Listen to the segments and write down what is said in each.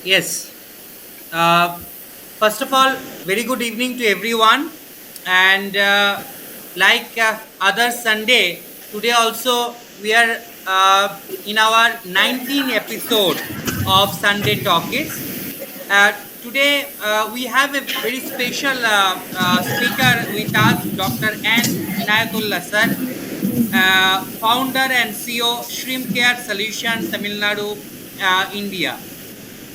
Yes. Uh, First of all, very good evening to everyone. And like other Sunday, today also we are in our 19th episode of Sunday Talkies. Uh, Today we have a very special speaker with us, Dr. N. Inayatullah sir, founder and CEO, Shrimp Care Solution, Tamil Nadu, India.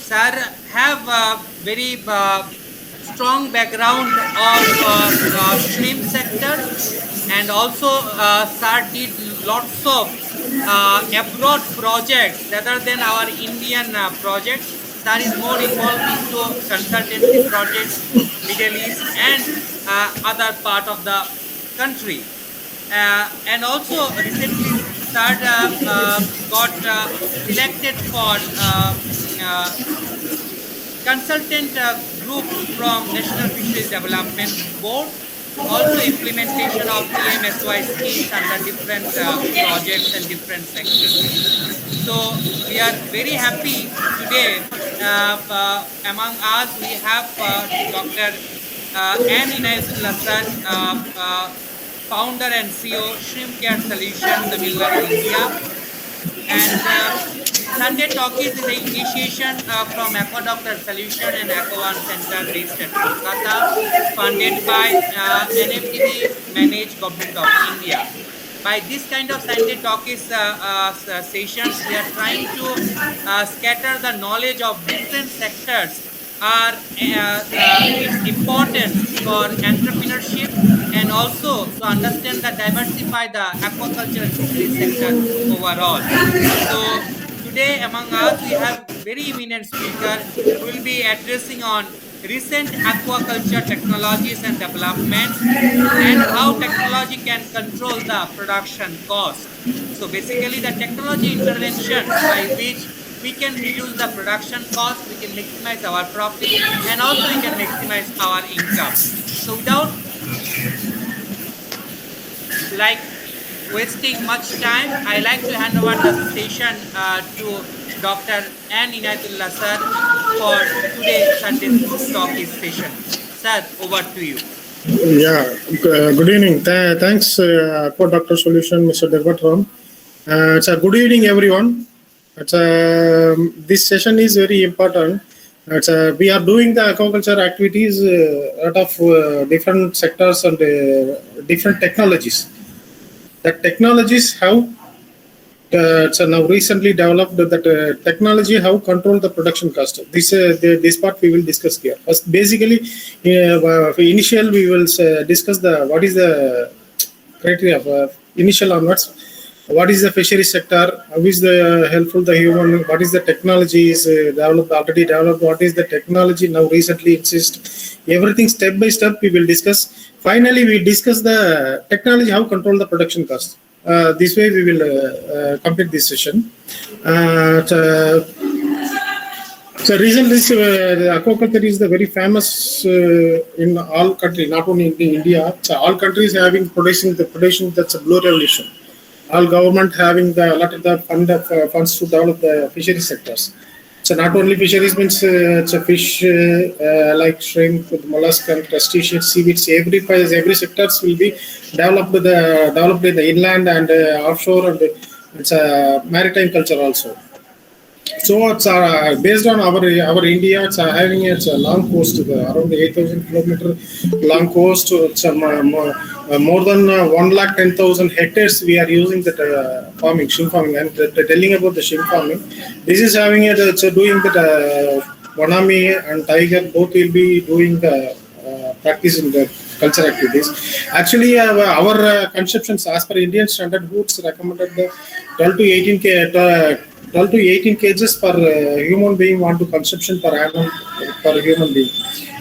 Sir have a very strong background of shrimp sector, and also sir did lots of abroad projects rather than our Indian projects. Sir is more involved into consultancy projects, Middle East and other part of the country. And also recently sir got selected for consultant group from National Fisheries Development Board, also implementation of PMSY schemes under different projects and different sectors. So we are very happy today. Among us, we have Dr. N. Inayatullah sir, founder and CEO, Shrimp Care Solution, Tamil Nadu, India. And Sunday Talkies is an initiation from Aquadoctor Solution and Aquawan Center based at Kolkata, funded by NFTB managed government of India. By this kind of Sunday Talkies sessions, we are trying to scatter the knowledge of different sectors are its importance for entrepreneurship, and also to understand the diversify the aquaculture and fisheries sector overall. So today among us we have very eminent speaker who will be addressing on recent aquaculture technologies and developments and how technology can control the production cost. So basically the technology intervention by which we can reduce the production cost, we can maximize our profit, and also we can maximize our income. So without like wasting much time, I like to hand over the session to Dr. N. Inayatullah sir for today's Sunday Talkies session. Sir, over to you. Good evening. Thanks for Dr. Solution, Mr. Devatram. It's a good evening, everyone. This session is very important. We are doing the aquaculture activities out of different sectors and different technologies. The technologies have now recently developed that technology how control the production cost. This part we will discuss here. First, basically, initial we will discuss the what is the criteria of initial onwards. What is the fishery sector? How is the helpful the human? What is the technology is developed already developed? What is the technology now recently exist? Everything step by step we will discuss. Finally, we discuss the technology how control the production cost. This way we will complete this session. So recently, aquaculture is the very famous in all countries, not only in India. So all countries having producing that's a blue revolution. All government having a lot of the funds to develop the fishery sectors. So not only fisheries means it's a fish like shrimp, mollusk and crustaceans, seaweeds. Every sectors will be developed in the inland and offshore, and it's a maritime culture also. So it's based on our India. It's having a long coast, around 8,000 kilometer long coast. It's more than 110,000 hectares. We are using that shrimp farming, and telling about the shrimp farming. This is having it's doing that Wanami and Tiger both will be doing the practice in the culture activities. Actually, our conceptions as per Indian standard foods recommended the 12 to 18 k. 12 to 18 kgs per human being want to consumption per annum per human being.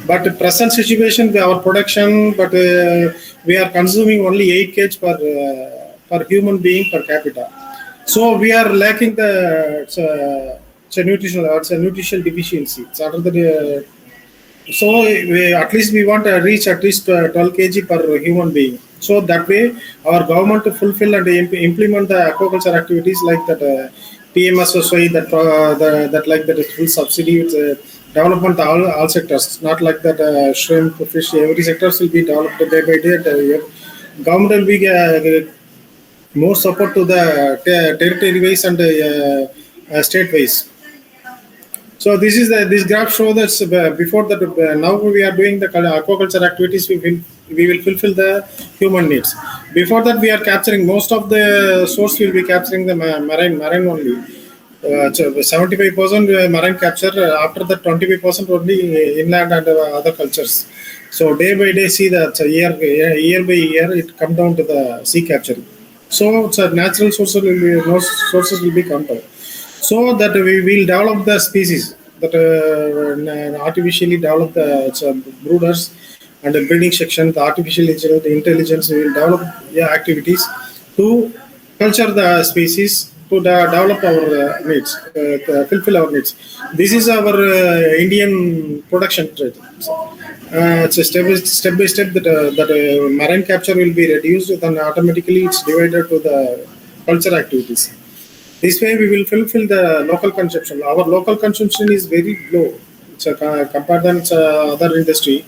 But present situation, our production, but we are consuming only 8 kg per human being per capita. So we are lacking it's a nutritional deficiency. It's under the, at least we want to reach at least 12 kg per human being. So that way, our government to fulfill and implement the aquaculture activities like that. PMSSY that like that is full subsidy with development all sectors, not like that shrimp, fish, every sectors will be developed day by day. Government will be more support to the territory wise and state wise. So this graph show that before that now we are doing the aquaculture activities, we will fulfill the human needs. Before that we are capturing most of the source, will be capturing the marine only. 75% marine capture. After that 25% only inland and other cultures. So day by day, see that year by year it come down to the sea capture. So it's a natural sources will be sources will be come down. So that we will develop the species that artificially develop the brooders and the breeding section, the artificial intelligence will develop activities to culture the species to develop our needs, fulfill our needs. This is our Indian production trade. It's a step by step that marine capture will be reduced, and automatically it's divided to the culture activities. This way we will fulfill the local consumption. Our local consumption is very low. It's compared than other industry.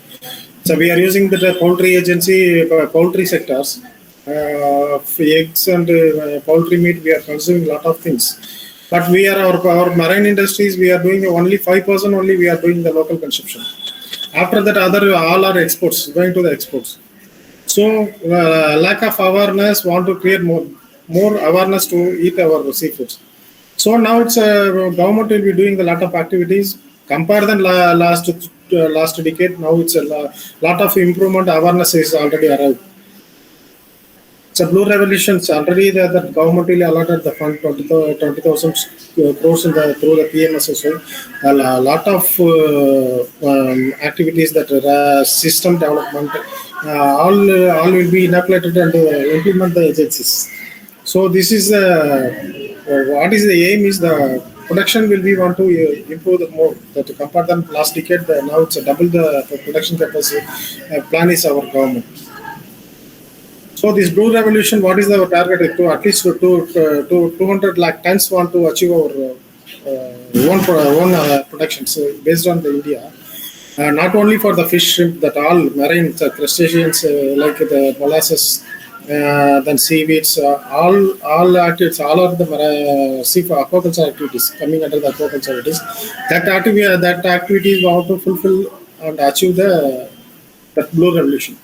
So we are using the poultry agency, poultry sectors. Eggs and poultry meat, we are consuming a lot of things. But we are our marine industries, we are doing only 5% only we are doing the local consumption. After that, all are exports, going to the exports. So lack of awareness, want to create more awareness to eat our seafoods. So now it's government will be doing a lot of activities. Compare than last decade, now it's a lot of improvement. Awareness is already arrived. It's a blue revolution. Already the government will allotted the fund 20,000 crores through the PMSSY. A lot of activities that system development, all will be inoculated and implement the agencies. So this is what is the aim is the production will be want to improve the more that compared than last decade. Now it's a double the production capacity. Plan is our government. So this blue revolution, what is our target? To at least to 200 lakh tons want to achieve our own production. So based on the India, not only for the fish, shrimp, that all marine crustaceans like the molasses, then seaweeds, all activities, all of the aquaculture activities coming under the aquaculture activities. That activities want to fulfill and achieve that blue revolution.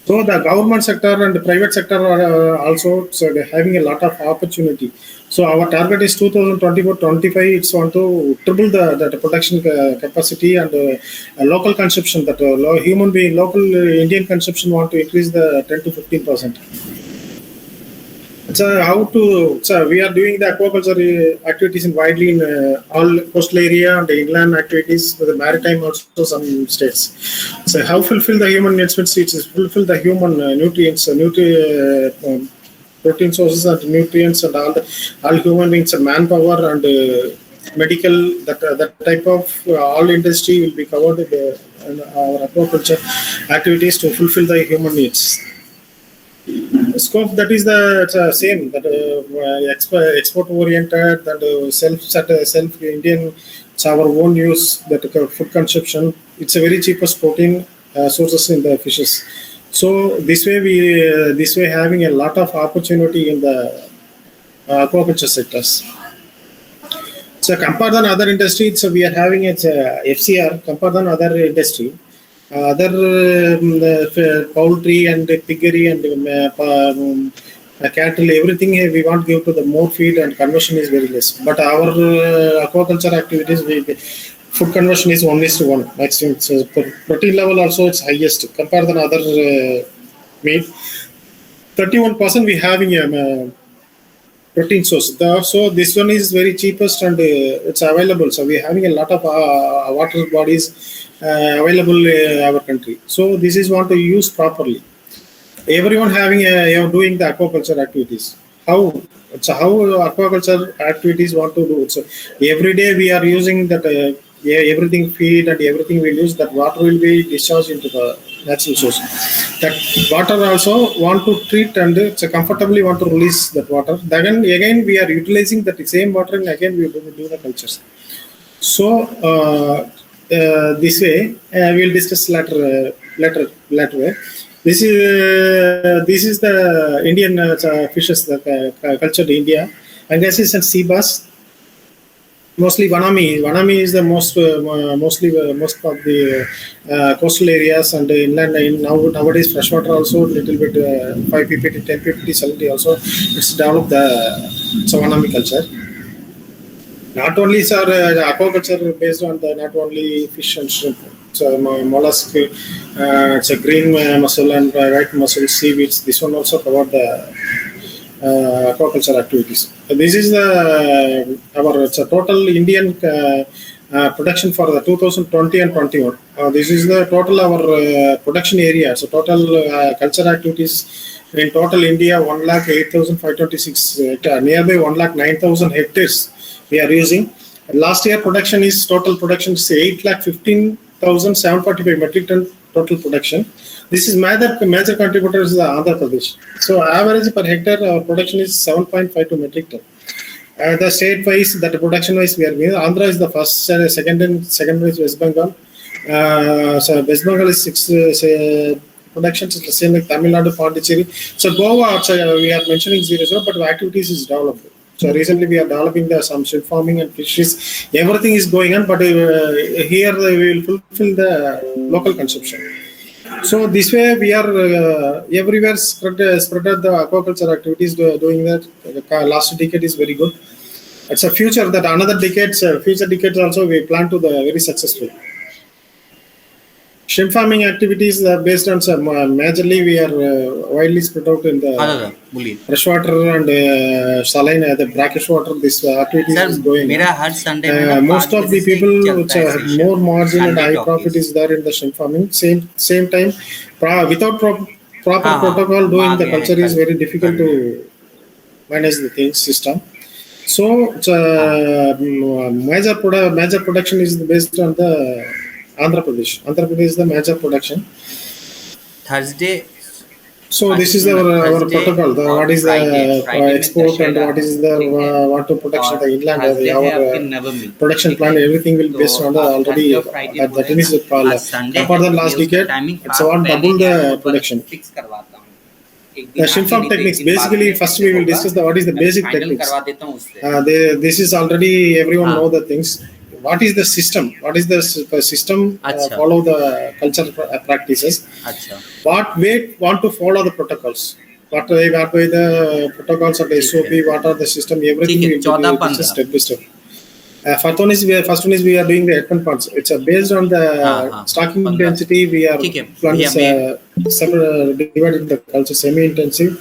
So the government sector and the private sector are also having a lot of opportunity. So our target is 2024-25. It's want to triple the production capacity and local consumption. That local Indian consumption want to increase the 10 to 15%. So we are doing the aquaculture activities widely in all coastal area and the inland activities with the maritime also some states. So how fulfill the human needs? It's fulfill the human nutrients, protein sources and nutrients and all human beings and manpower and medical that type of all industry will be covered in our aquaculture activities to fulfill the human needs. Scope that is the same that export oriented and self Indian. It's our own use that food consumption. It's a very cheapest protein sources in the fishes. So this way having a lot of opportunity in the aquaculture sectors. So compared than other industries, so we are having it FCR compared than other industry. Other poultry and piggery and cattle, everything we want to give to the more feed and conversion is very less. But our aquaculture activities, food conversion is 1:1 maximum. So protein level also it's highest compared than other meat. 31% we having a protein source. So this one is very cheapest and it's available. So we are having a lot of water bodies available in our country. So this is want to use properly. Everyone having doing the aquaculture activities. How aquaculture activities want to do. So every day we are using that everything feed and everything we use, that water will be discharged into the natural source. That water also want to treat and comfortably want to release that water. Then again we are utilizing that same water and again we do the cultures. So this way we'll discuss later way. This is the Indian fishes that cultured in India. Angasius and sea bass. Mostly Vanami. Vanami is the most of the coastal areas and inland. Nowadays freshwater also little bit 5 ppt, 10 ppt, 70 also. It's developed the Vanami culture. Not only sir, aquaculture based on the not only fish and shrimp. So mollusk, it's a green mussel and white mussel, seaweeds. This one also covered the aquaculture activities. This is our total Indian production for the 2020 and 21. This is the total our production area. So total culture activities in total India 1,08,526 hectares, nearby 1,09,000 hectares we are using. Last year production is total production is 8,15,745 metric ton total production. This is major contributors is Andhra Pradesh. So average per hectare our production is 7.52 metric ton. The state wise, that production wise we are Andhra is the first, second is West Bengal. So West Bengal is 6 productions is the same like Tamil Nadu, Pondicherry. So Goa we are mentioning 0, but activities is developed. So recently we are developing some shrimp farming and fisheries. Everything is going on, but here we will fulfill the local consumption. So this way we are everywhere spread the aquaculture activities doing that. The last decade is very good. It's a future that another future decades also we plan to the very successful. Shrimp farming activities are based on some majorly we are widely spread out in the freshwater and saline, the brackish water. This activity is going. Most of the people which have more margin and high profit is there in the shrimp farming. Same time, without proper protocol doing the culture is very difficult to manage the things system. So major production is based on the Andhra Pradesh. Andhra Pradesh is the major production. Thursday. So this is our protocol. What is the export and what is the water production, the inland, our production plan. Everything will be based on the already. That is the for the last decade. It's about double the production. The shrimp farm techniques. Basically, first we will discuss what is the basic techniques. This is already everyone know the things. What is the system? What is the system? Follow the culture practices. What way want to follow the protocols? What way the protocols of the SOP? What are the system? Everything will be step by step. First one is we are doing the equipment parts. It's based on the stocking density. We are divided the culture semi-intensive,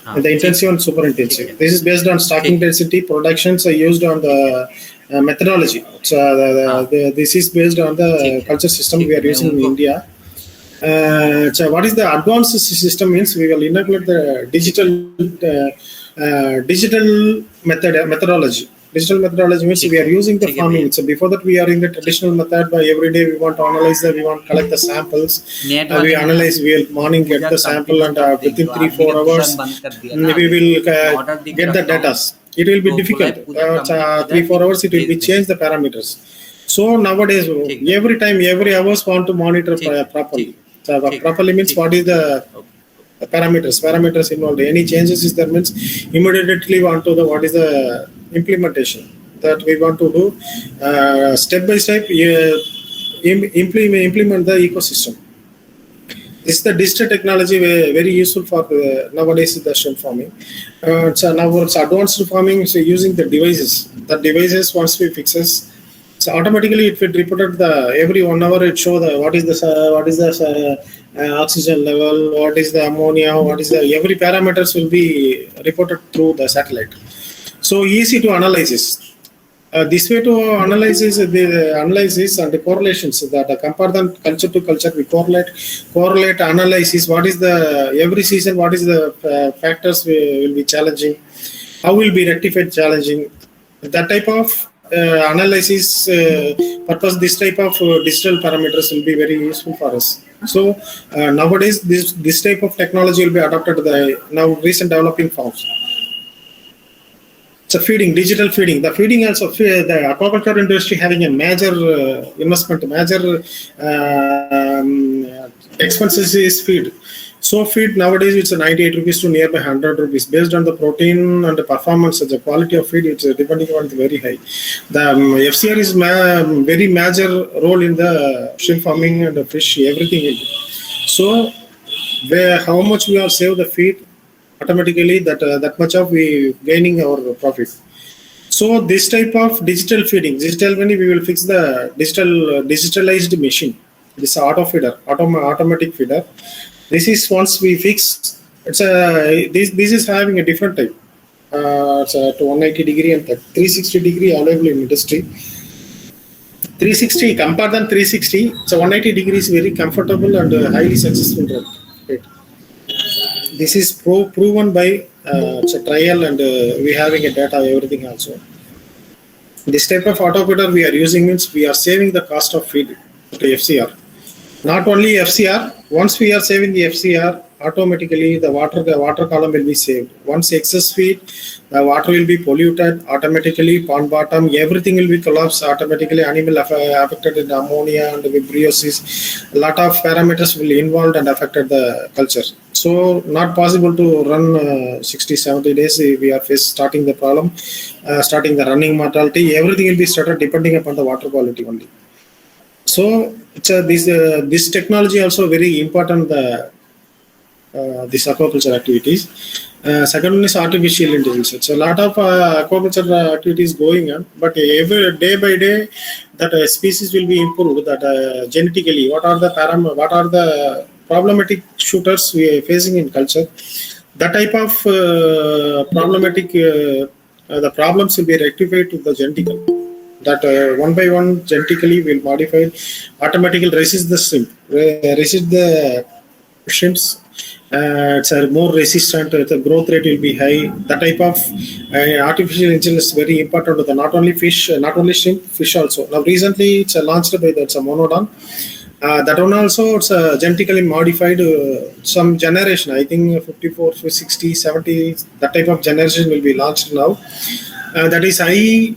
and the intensive and super intensive. This is based on stocking density. Productions are used on the methodology. So this is based on the culture system we are using in India. So what is the advanced system means? We will integrate the digital methodology. Digital methodology means we are using the farming. So before that we are in the traditional method. By every day we want to analyze we want to collect the samples. We analyze. We will morning get the sample and within 3-4 hours we will get the data. It will be difficult. 3-4 hours it will be change the parameters. So nowadays every hours want to monitor properly. So properly means what is the parameters involved. Any changes is there means immediately want to the what is the implementation that we want to do step by step implement the ecosystem. This is the digital technology very useful for nowadays the shrimp farming. So now it's advanced farming, so using the devices. The devices once we fixes, so automatically it will report every 1 hour it show what is the oxygen level, what is the ammonia, what is the every parameters will be reported through the satellite. So easy to analyze. This way to analysis the analysis and the correlations that compare them culture to culture. We correlate analysis. What is the every season? What is the factors will be challenging? How will be rectified challenging? That type of analysis purpose. This type of digital parameters will be very useful for us. So nowadays, this type of technology will be adopted to the now recent developing farms. So feeding, digital feeding. The feeding also, the aquaculture industry having a major investment, major expenses is feed. So feed nowadays it's a 98 rupees to nearby 100 rupees based on the protein and the performance. The quality of feed it's depending on the very high. The FCR is very major role in the shrimp farming and the fish everything. So where how much we have saved the feed, automatically that much of we gaining our profit. So this type of digital feeding, digital feeding, we will fix the digitalized machine. This auto feeder, automatic feeder. This is once we fix. It's a this is having a different type. It's a 180-degree and 360-degree available in industry. 360 compared than 360, so 180 degrees very comfortable and highly successful. Right. This is proven by it's a trial and we having a data everything also. This type of auto feeder we are using means we are saving the cost of feed to FCR. Not only FCR, once we are saving the FCR, automatically the water column will be saved. Once excess feed, the water will be polluted automatically. Pond bottom, everything will be collapsed automatically. Animal affected in ammonia and vibriosis. A lot of parameters will involved and affected the culture. So not possible to run 60, 70 days. We are starting the problem, starting the running mortality. Everything will be started depending upon the water quality only. So this technology also very important. This aquaculture activities. Second one is artificial intelligence. So a lot of aquaculture activities going on, but every day by day that species will be improved. That genetically, what are the problematic shooters we are facing in culture? That type of problematic the problems will be rectified to the genetical. That one by one genetically will modify, automatically resist the shrimp, resist the shrimps. It's more resistant. The growth rate will be high. That type of artificial intelligence is very important to the not only fish, not only shrimp, fish also. Now recently it's launched by that's a monodon. That one also it's genetically modified some generation. I think 54, 60, 70. That type of generation will be launched now. That is high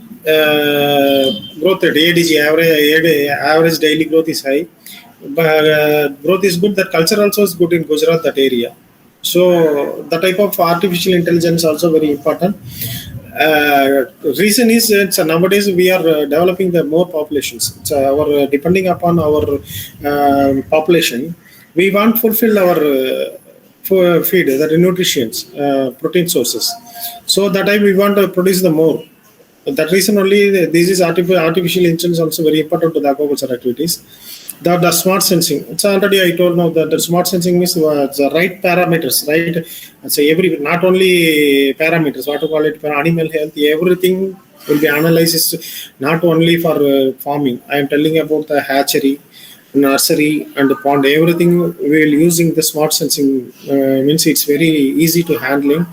growth rate. ADG average daily growth is high. But growth is good. That culture also is good in Gujarat, that area. So the type of artificial intelligence also very important. Reason is nowadays we are developing the more populations. It's our depending upon our population, we want to fulfill our feed, the nutrients, protein sources. So that time we want to produce the more. That reason only this is artificial intelligence also very important to the aquaculture activities. The smart sensing. It's already I told now that the smart sensing means the right parameters, right? So every not only parameters, water quality, animal health, everything will be analyzed. Not only for farming. I am telling about the hatchery, nursery, and the pond. Everything we will using the smart sensing means it's very easy to handling,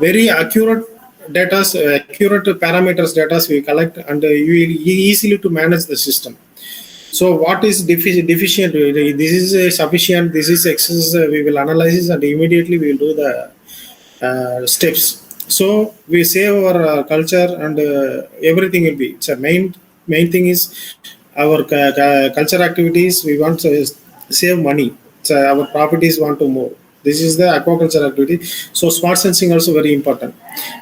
very accurate data, accurate parameters data we collect, and you will easily to manage the system. So what is deficient? This is sufficient. This is excess. We will analyze and immediately we will do the steps. So we save our culture and everything will be. So main thing is our culture activities. We want to save money. So our properties want to move. This is the aquaculture activity. So smart sensing also very important.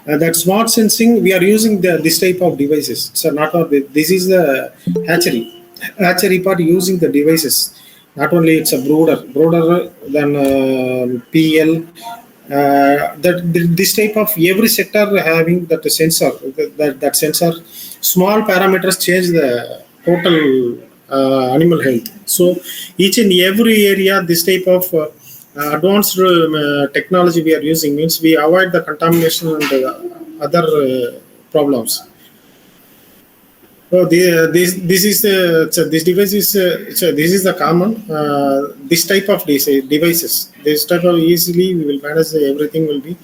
That smart sensing we are using this type of devices. So not this is the hatchery part using the devices. Not only it's a broader than PL. This type of every sector having that sensor. That sensor, small parameters change the total animal health. So each and every area, this type of advanced technology we are using means we avoid the contamination and other problems. So this device is this is the common this type of devices. This type of easily we will manage everything will be.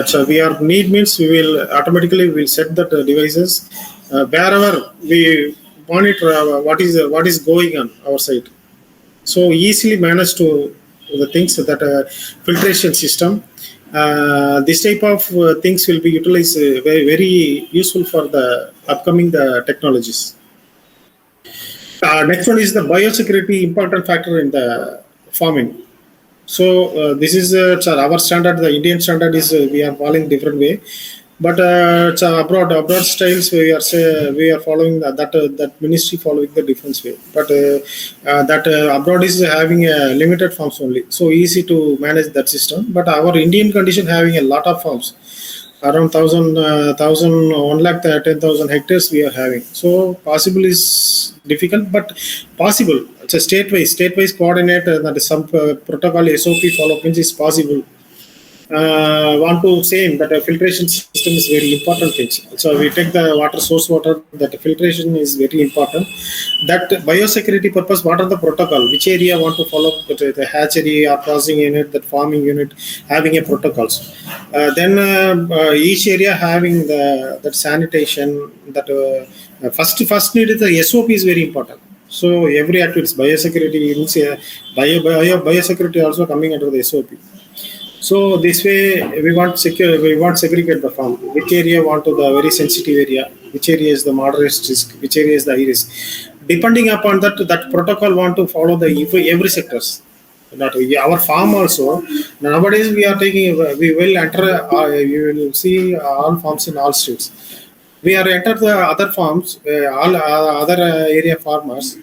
So we are need means we will automatically we will set that devices wherever we monitor what is going on our site. So easily manage to the things that filtration system. This type of things will be utilized very useful for the upcoming the technologies. Next one is the biosecurity important factor in the farming. So this is our standard. The Indian standard is we are following different way, but it's abroad styles we are following that ministry following the different way. But that abroad is having a limited farms only, so easy to manage that system. But our Indian condition having a lot of farms, around thousand 1,10,000 hectares we are having. So possible is difficult, but possible. It's a state wise coordinate that is some protocol SOP follow means is possible. Want to say that a filtration system is very important thing. So we take the water source water, that filtration is very important. That biosecurity purpose, what are the protocol, which area want to follow, the hatchery or processing unit, that farming unit having a protocols. Then each area having that sanitation, that first need is the SOP is very important. So every activities biosecurity means biosecurity also coming under the SOP. So this way we want segregate the farm. Which area want to the very sensitive area, which area is the moderate risk, which area is the high risk. Depending upon that protocol want to follow the every sectors. Not our farm also. Nowadays we are taking, we will enter, you will see all farms in all states. We are enter the other farms, all other area farmers.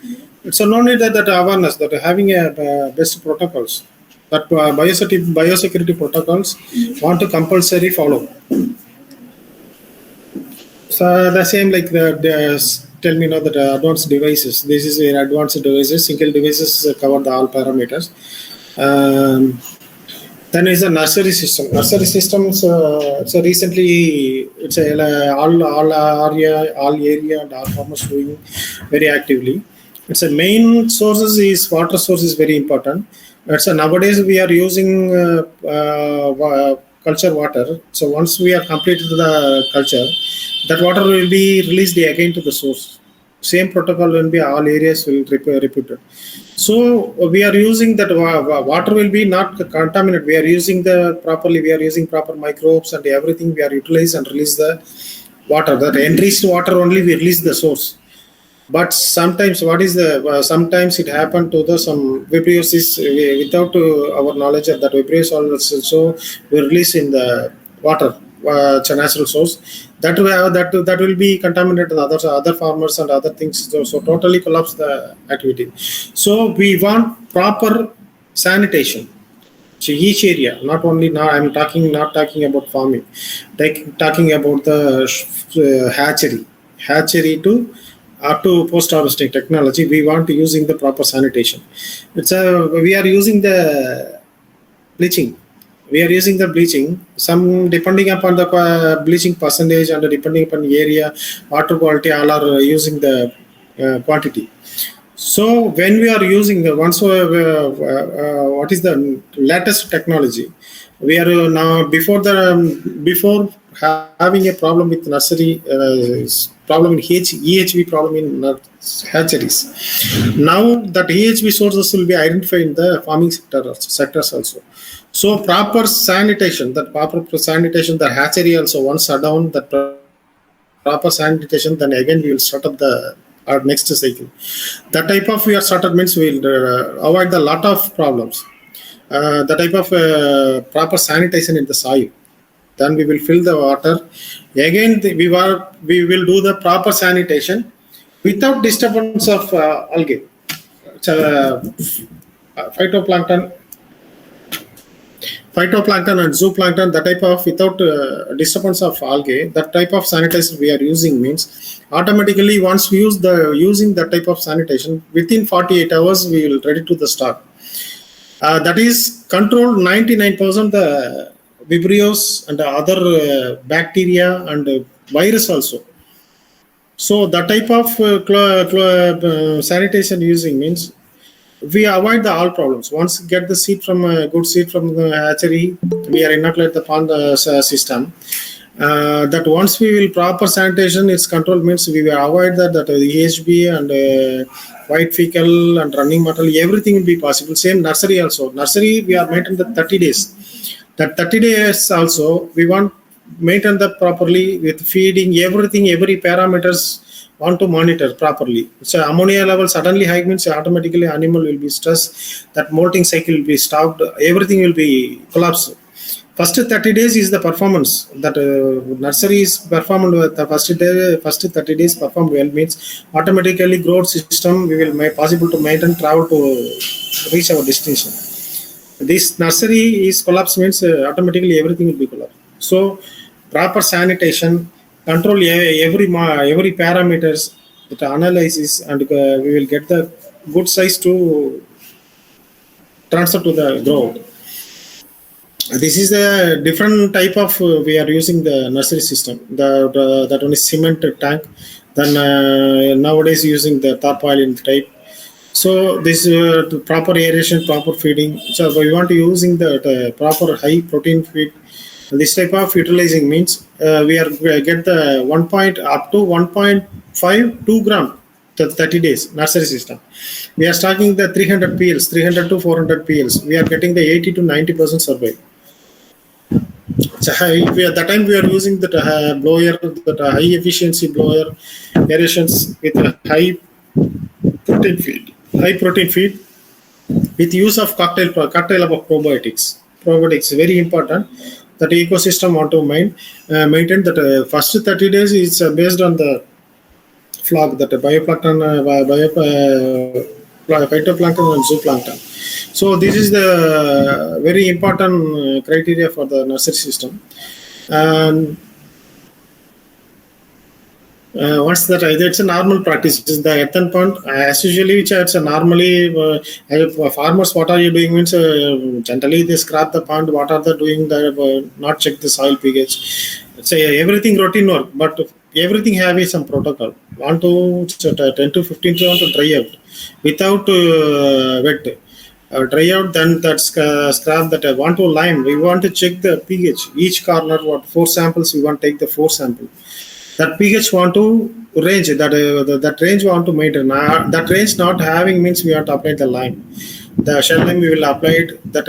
So no need that awareness, that having a best protocols, that biosecurity protocols want to compulsory follow. So the same like tell me now that advanced devices. This is advanced devices. Single devices cover the all parameters. Then is the nursery system. Nursery systems. So recently, it's all area and all farmers doing very actively. It's a main sources is water source is very important. So nowadays we are using culture water. So once we have completed the culture, that water will be released again to the source. Same protocol will be all areas will repeated. So we are using that water will be not contaminated. We are using the properly. We are using proper microbes and everything. We are utilize and release the water. That enriched water only we release the source. But sometimes sometimes it happened to the some Vibrios is without our knowledge of that Vibrios also we release in the water. It's a natural source that will be contaminated other farmers and other things, so totally collapse the activity. So we want proper sanitation. So each area, not only now I'm not talking about farming, talking about the hatchery to up to post harvesting technology. We want to using the proper sanitation. We are using the bleaching. We are using the bleaching. Some depending upon the bleaching percentage and depending upon the area, water quality, all are using the quantity. So when we are using the what is the latest technology? We are now before having a problem with nursery, problem in EHV problem in hatcheries. Now that EHV sources will be identified in the farming sectors also. So proper sanitation, the hatchery also once shut down, that proper sanitation, then again we will start up our next cycle. That type of we are started means we will avoid the lot of problems. The type of proper sanitation in the soil. Then we will fill the water. Again, we will do the proper sanitation without disturbance of algae. Phytoplankton and zooplankton, that type of without disturbance of algae, that type of sanitation we are using means automatically once we using that type of sanitation, within 48 hours we will ready to the start. That is controlled 99% the Vibrios and other bacteria and virus also. So that type of sanitation using means we avoid all problems. Once get the seed from a good seed from the hatchery, we are inoculate the pond system. That once we will proper sanitation, its control means we will avoid that EHB and white fecal and running material, everything will be possible. Same nursery also. Nursery we are maintain the 30 days. That 30 days also we want maintain that properly with feeding everything, every parameters want to monitor properly. So ammonia level suddenly high means automatically animal will be stressed. That molting cycle will be stopped. Everything will be collapsed. First 30 days is the performance that nursery is performed with the first 30 days performed well means automatically growth system we will make possible to maintain travel to reach our destination. This nursery is collapse means automatically everything will be collapsed. So proper sanitation, control every parameters, that analysis, and we will get the good size to transfer to the growth. This is the different type of we are using the nursery system. That one is cement tank. Then nowadays using the tarpaulin type. So this proper aeration, proper feeding. So we want to using the proper high protein feed. This type of utilizing means we are get the 1 point up to 1.5 2 gram. 30 days nursery system. We are stocking the 300 PLs, 300 to 400 PLs. We are getting the 80 to 90% survival. So at that time we are using that blower, that high efficiency blower aerations with a high protein feed with use of cocktail of probiotics. Probiotics very important. That ecosystem want to maintain that first 30 days is based on the flock, that bioplankton, phytoplankton and zooplankton. So this is the very important criteria for the nursery system. And once that it's a normal practice, the earthen pond as usually it's a normally farmers what are you doing means generally they scrap the pond. What are they doing? They not check the soil pH. Say everything routine work, but everything have some protocol. Want to 10 to 15 to want to dry out without wet. Dry out, then that's scrap that I want to lime. We want to check the pH. Each corner, what 4 samples we want to take the 4 sample. That pH want to range that range want to maintain. That range not having means we have to apply the lime. The shell lime we will apply it. That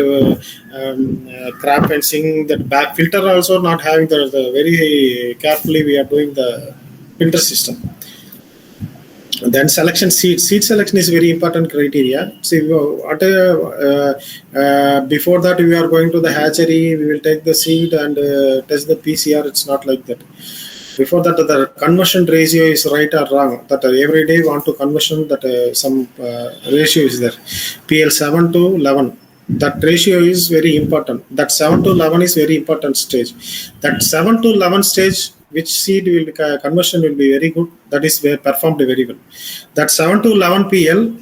crab fencing, that back filter also not having the very carefully we are doing the filter system. Then selection seed selection is very important criteria. See before that we are going to the hatchery, we will take the seed and test the PCR. It's not like that. Before that the conversion ratio is right or wrong, that every day want to conversion, that some ratio is there, PL 7 to 11. That ratio is very important. That 7 to 11 is very important stage. That 7 to 11 stage, which seed will conversion will be very good, that is performed very well. That 7 to 11 PL,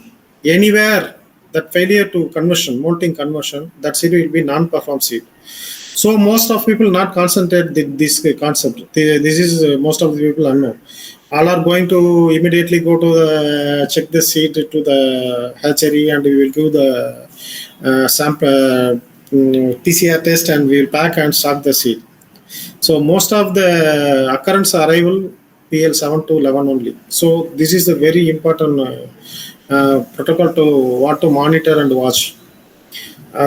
anywhere that failure to conversion, molting conversion, that seed will be non-perform seed. So most of people not concentrate this concept. This is most of the people unknown. All are going to immediately go to the check the seed to the hatchery, and we will give the sample PCR test, and we will pack and stock the seed. So most of the occurrence arrival PL 7 to 11 only. So this is a very important protocol to want to monitor and watch.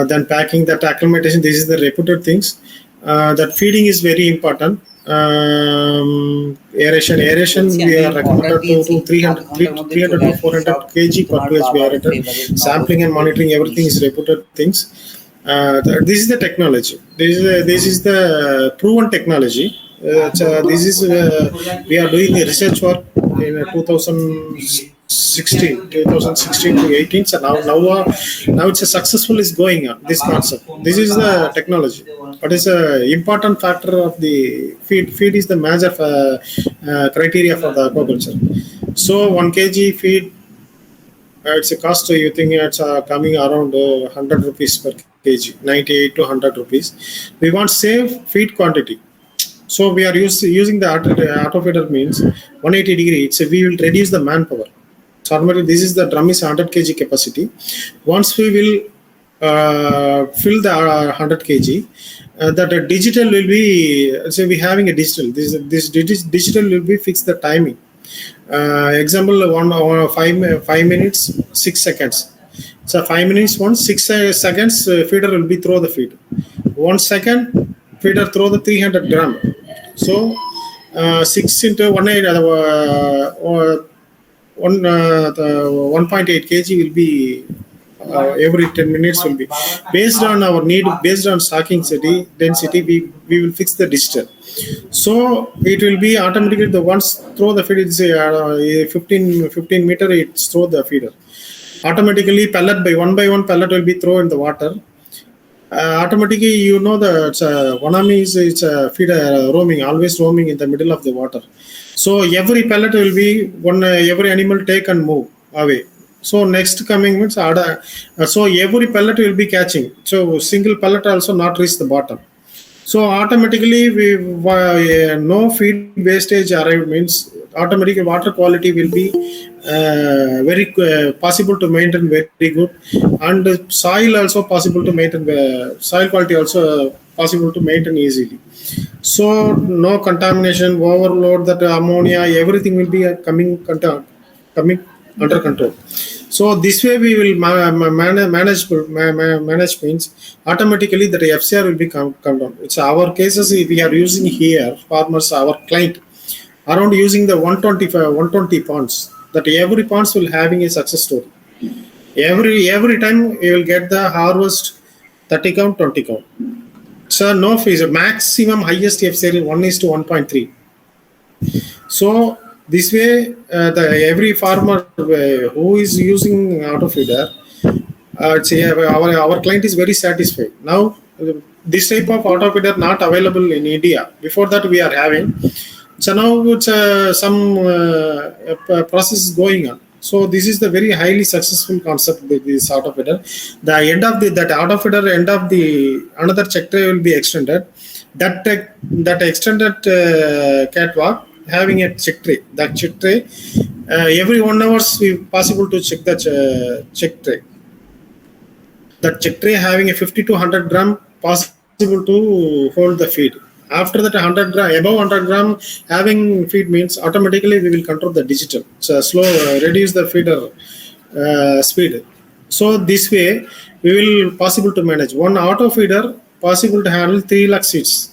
Then packing, that acclimatization, this is the reputed things. That feeding is very important. Aeration we are recommended to 300 to 400 kg per 2 HB aerator. Sampling and monitoring, everything is reputed things. This is the technology. This is the proven technology. This is we are doing the research work in 2016 to 18. So now it's a successful is going on this concept. This is the technology. What is a important factor of the feed? Feed is the major criteria for the aquaculture. So 1 kg feed, it's a cost. You think it's coming around 100 rupees per kg, 98 to 100 rupees. We want save feed quantity. So we are using the auto feeder means 180 degrees. We will reduce the manpower. So normally this is the drum is 100 kg capacity. Once we will fill the 100 kg. That digital will be, so we having a digital. This digital will be fix the timing. Example, 5 minutes 6 seconds. So 5 minutes 6 seconds, feeder will be throw the feed. 1 second feeder throw the 300 gram. So 6 into 1 1.8 kg will be every 10 minutes will be based on our need, based on stocking density. We will fix the digital. So it will be automatically the once throw the feed is 15 meter, it's throw the feeder automatically. Pellet by one pellet will be thrown in the water. Automatically, you know, the Wanami it's a feeder roaming, always roaming in the middle of the water. So every pellet will be one, every animal take and move away. So next coming means so every pellet will be catching. So single pellet also not reach the bottom. So automatically no feed wastage arrive means automatically water quality will be very possible to maintain very good, and soil also possible to maintain, soil quality also possible to maintain easily. So no contamination, overload, that ammonia, everything will be coming under control. So this way we will manage means automatically that FCR will be come down. It's our cases we are using here, farmers, our client, around using the 120 ponds. That every ponds will having a success story. Every time you will get the harvest 30 count, 20 count. So no fees, maximum highest FCR 1:1.3. So this way, every farmer who is using autofeeder, our client is very satisfied. Now, this type of autofeeder not available in India. Before that, we are having. So now it's some process is going on. So this is the very highly successful concept. This autofeeder. The end of that autofeeder, end of the another check tray will be extended. That extended catwalk having a check tray. That check tray, every 1 hour we possible to check that check tray. That check tray having a 50 to 100 gram possible to hold the feed. After that 100 gram, above 100 gram having feed means automatically we will control the digital. So slow, reduce the feeder speed. So this way we will possible to manage. One auto feeder possible to handle 3 lakh seeds.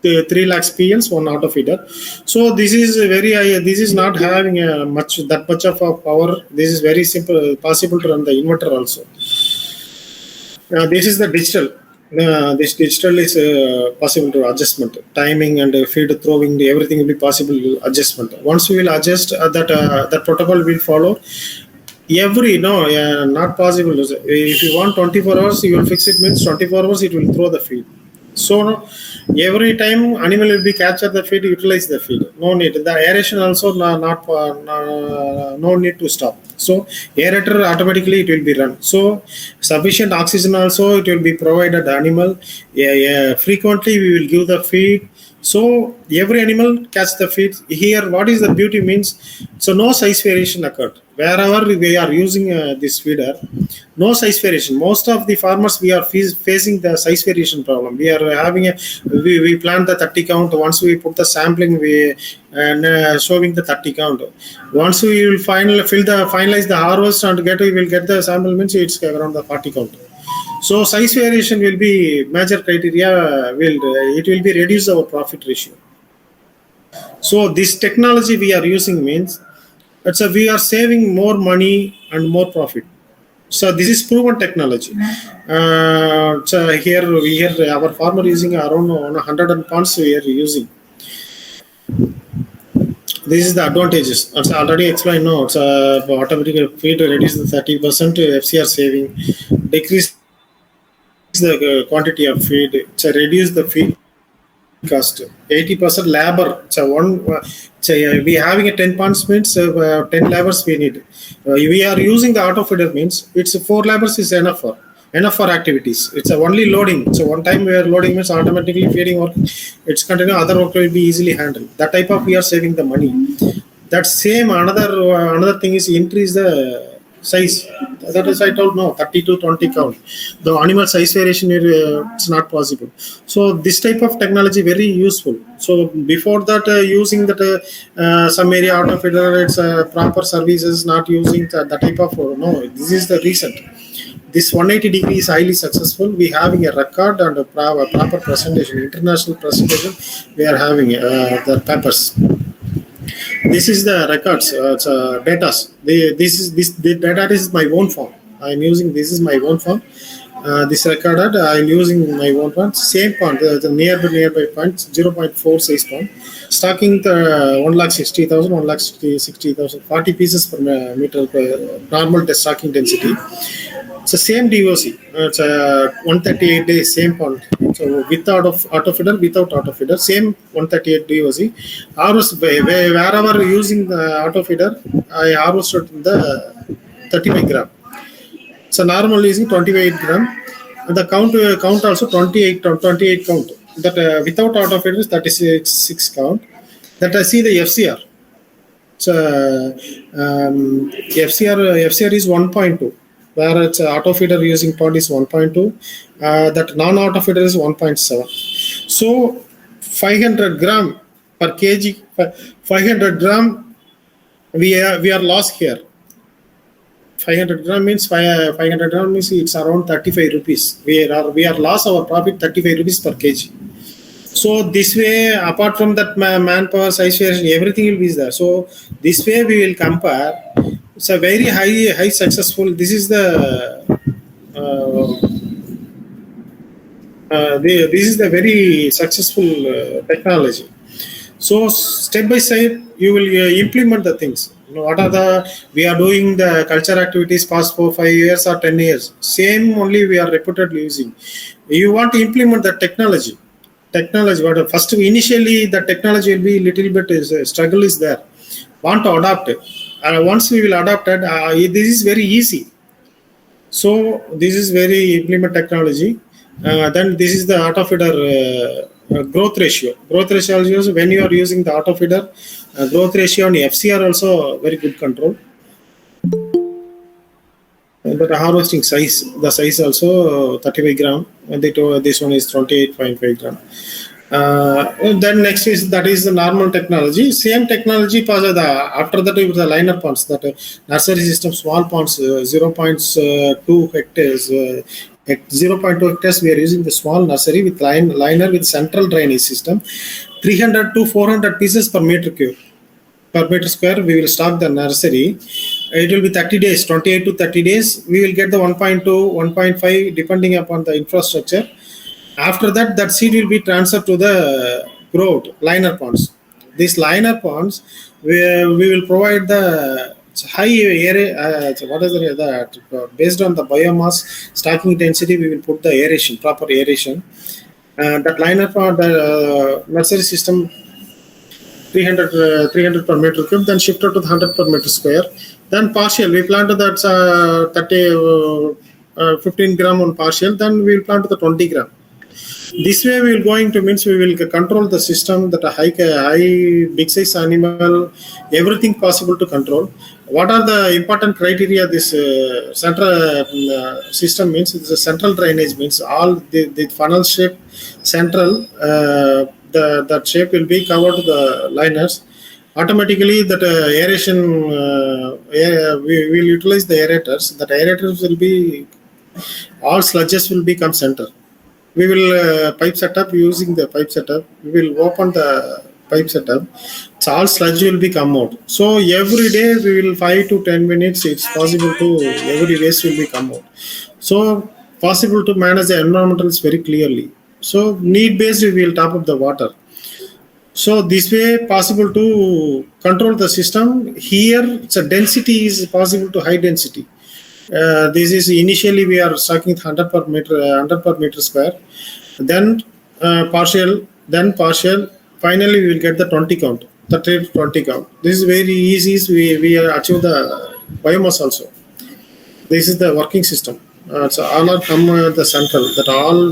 3 lakhs PLs, one auto feeder. So this is very this is not having that much of a power. This is very simple, possible to run the inverter also. This is the digital. This digital is possible to adjustment, timing and feed throwing, everything will be possible adjustment. Once we will adjust that protocol will follow. Not possible. If you want 24 hours, you will fix it means 24 hours it will throw the feed. So every time animal will be capture the feed, utilize the feed. No need. The aeration also no need to stop. So aerator automatically it will be run. So sufficient oxygen also it will be provided the animal. Frequently we will give the feed. So every animal catch the feed. Here what is the beauty means, so no size variation occurred. Wherever we are using this feeder, no size variation. Most of the farmers we are facing the size variation problem. We are having we plant the 30 count. Once we put the sampling, showing the 30 count. Once we will finalize the harvest and we will get the sample means it's around the 40 count. So size variation will be major criteria. It will be reduce our profit ratio. So this technology we are using means we are saving more money and more profit. So this is proven technology. So here our farmer using around 100 pounds we are using. This is the advantages. It's already explained. No, it's automatic feed reduce the 30% FCR saving, decrease the quantity of feed, reduce the feed cost, 80% labor. We having a 10 pounds means 10 labors we need. We are using the auto feeder means it's 4 labors is enough for activities. It's only loading. So one time we are loading means automatically feeding work. It's continue. Other work will be easily handled. That type of we are saving the money. That same another thing is increase the size. That is, I told no, 30 to 20 count. The animal size variation, it's not possible. So this type of technology very useful. So before that, using that some area out of it, it's proper services, not using the type of no. This is the recent. This 180 degree is highly successful. We having a record and a proper presentation, international presentation. We are having the papers. This is the records. It's data. The data is my own form. I'm using this is my own form. This recorded. I'm using my own font. Same font. The nearby font 0.4 size font. Stocking the 1,60,000, 1,60,000, 40 pieces per meter per normal stocking density. It's the same DOC. It's a 138 days, same font. So without auto feeder, without auto feeder, same 138 DOC. Harvest wherever using the auto feeder, I harvested in the 35 gram. So normal using 28 gram. And the count also 28 count. That without auto feeder is 36 count. That I see the FCR. So FCR is 1.2. Where it's auto feeder using pond is 1.2, that non-auto feeder is 1.7. So 500 gram per kg, 500 gram we are lost here. 500 gram means 500 gram means it's around 35 rupees. We are lost our profit 35 rupees per kg. So this way, apart from that manpower, size variation, everything will be there. So this way we will compare. It's a very high successful. This is this is the very successful technology. So step by step, you will implement the things. What are we are doing the culture activities past 4-5 years or 10 years. Same only we are repeatedly using. You want to implement the technology. But first initially the technology will be little bit struggle is there. Want to adopt it. Once we will adopt it, this is very easy. So this is very implement technology. Then this is the auto feeder growth ratio. Growth ratio also when you are using the auto feeder, growth ratio on FCR also very good control. But harvesting size, the size also 35 gram. And this one is 28.5 gram. Then next is that is the normal technology. Same technology after that with the liner ponds, that nursery system small ponds 0.2 hectares. At 0.2 hectares we are using the small nursery with liner with central drainage system. 300 to 400 pieces per meter cube. Per meter square we will stock the nursery. It will be 30 days, 28 to 30 days. We will get the 1.2, 1.5 depending upon the infrastructure. After that seed will be transferred to the growth liner ponds. These liner ponds, we will provide the high area. What is the based on the biomass stocking density? We will put the aeration, proper aeration. That liner pond, nursery system, 300 per meter cube, then shifted to the 100 per meter square. Then partial, we planted that 15 gram on partial. Then we will plant the 20 gram. This way we will going to means we will control the system that a high big size animal, everything possible to control. What are the important criteria? This central system means it's a central drainage means all the funnel shape central that shape will be covered the liners. Automatically that aeration we will utilize the aerators. That aerators will be all sludges will become center. We will pipe setup using the pipe setup. We will open the pipe setup. So all sludge will be come out. So every day we will 5 to 10 minutes. It's possible to every waste will be come out. So possible to manage the environmentals very clearly. So need based we will top up the water. So this way possible to control the system. Here it's a density is possible to high density. This is initially we are stocking 100 per meter square, then partial, finally we will get the 20 count, the 20 count. This is very easy. We achieve the biomass also. This is the working system. So all are come the central. That all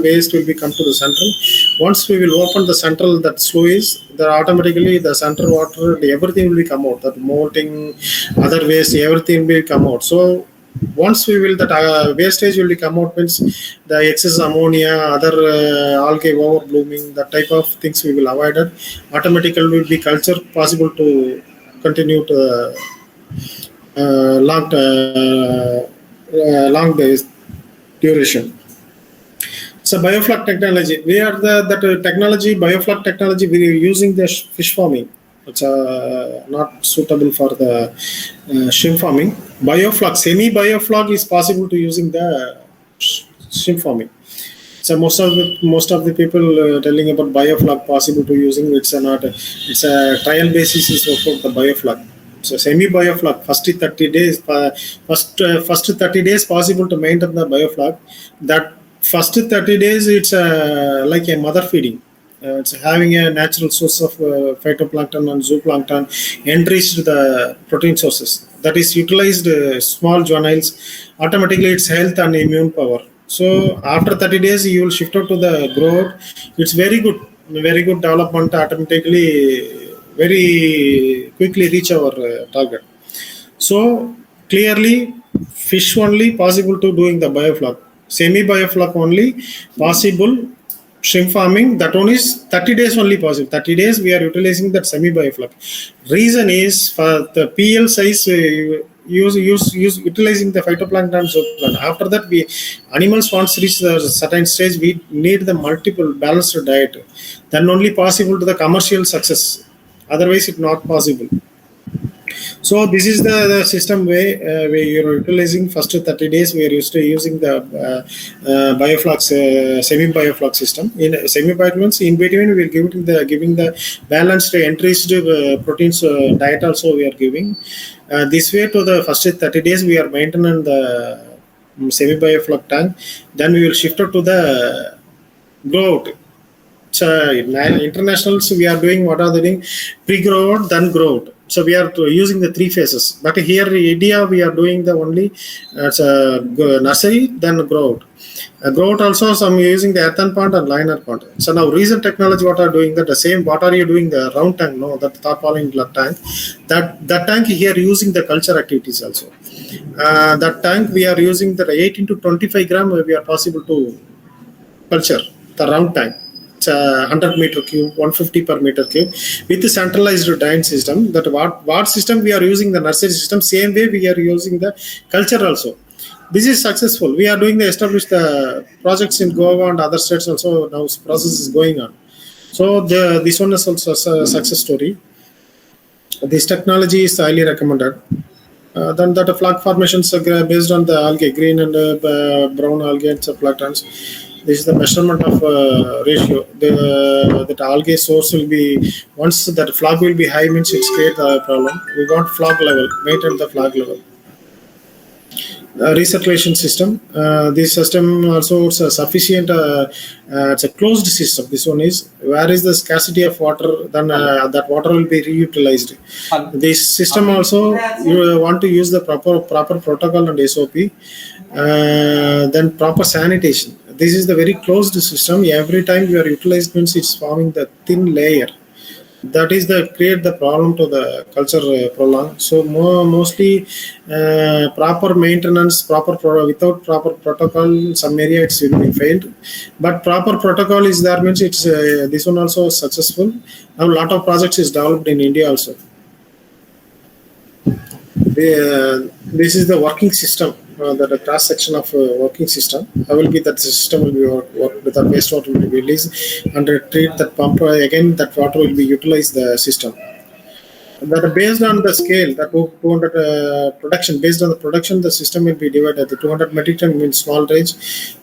waste will be come to the central. Once we will open the central, that sluice, that automatically the central water, everything will be come out. That molting, other waste, everything will come out. So Once we will that wastage will come out means the excess ammonia, other algae over blooming, that type of things we will avoid it. Automatically will be culture possible to continue to long days duration. So bioflux technology, we are that technology, bioflux technology, we are using the fish farming. It's not suitable for the shrimp farming. Bioflux, semi bioflux is possible to using the shrimp farming. So most of the people telling about bioflux possible to using, it's a not it's a trial basis is for the bioflux. So semi bioflux first 30 days first 30 days possible to maintain the bioflux. That first 30 days it's like a mother feeding. It's having a natural source of phytoplankton and zooplankton enriched the protein sources that is utilized small juveniles automatically its health and immune power. So after 30 days you will shift out to the growth. It's very good development automatically very quickly reach our target. So clearly fish only possible to doing the bioflux, semi bioflux only possible. Shrimp farming, that one is 30 days only possible. 30 days we are utilizing that semi bioflux. Reason is for the PL size use utilizing the phytoplankton zooplankton. After that we animals once reach a certain stage we need the multiple balanced diet. Then only possible to the commercial success. Otherwise it not possible. So this is the system way we are utilizing first 30 days. We are used to using the bioflux semi bioflux system. In semi bioflux, in between we will giving the balanced enriched proteins diet also we are giving. This way to the first 30 days we are maintaining the semi bioflux tank. Then we will shift it to the growth. So in internationals we are doing what are they doing? Pre-growth, then growth. So we are using the three phases. But here in India we are doing the only nursery, then growth. Growth also some using the earthen pond and liner pond. So now recent technology what are doing that the same. What are you doing the round tank? No, that tarpaulin tank. That tank here using the culture activities also. That tank we are using the 18 to 25 gram we are possible to culture the round tank. 100 meter cube, 150 per meter cube with the centralized drain system. That what system we are using the nursery system, same way we are using the culture also. This is successful. We are doing the established projects in Goa and other states also. Now process is going on. So this one is also a success story. This technology is highly recommended. Then that flag formations are based on the algae, green and brown algae and planktons. This is the measurement of ratio. That algae source will be once that flag will be high means it's create a problem. We want flag level, maintain the flag level. Recirculation system. This system also is sufficient. It's a closed system. This one is where is the scarcity of water, then that water will be reutilized. This system also you want to use the proper protocol and SOP. Then proper sanitation. This is the very closed system. Every time you are utilized means it's forming the thin layer. That is the create the problem to the culture prolong. So mostly proper maintenance, without proper protocol, some area it's will be failed. But proper protocol is there means it's this one also successful. Now a lot of projects is developed in India also. This is the working system. The cross section of working system. How will be that system will be work with the wastewater will be released and treat that pump again. That water will be utilized the system. That based on the scale, that 200 production based on the production, the system will be divided. The 200 metric ton means small range,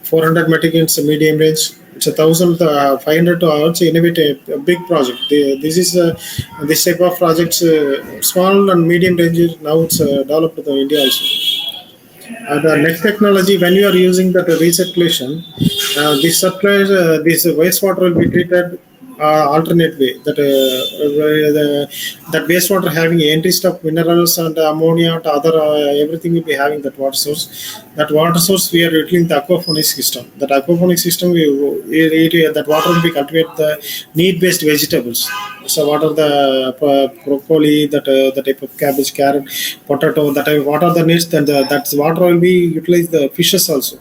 400 metric tons medium range. It's 1,500 to also innovate a big project. This is this type of projects, small and medium range. Now it's developed in India also. The next technology, when you are using the recirculation, this wastewater will be treated alternate way that wastewater having entry stuff minerals and ammonia and other everything will be having that water source. That water source we are utilizing the aquaponics system. That aquaponics system that water will be cultivated the need based vegetables. So what are the broccoli, that the type of cabbage, carrot, potato, that what are the needs, then that water will be utilized the fishes also.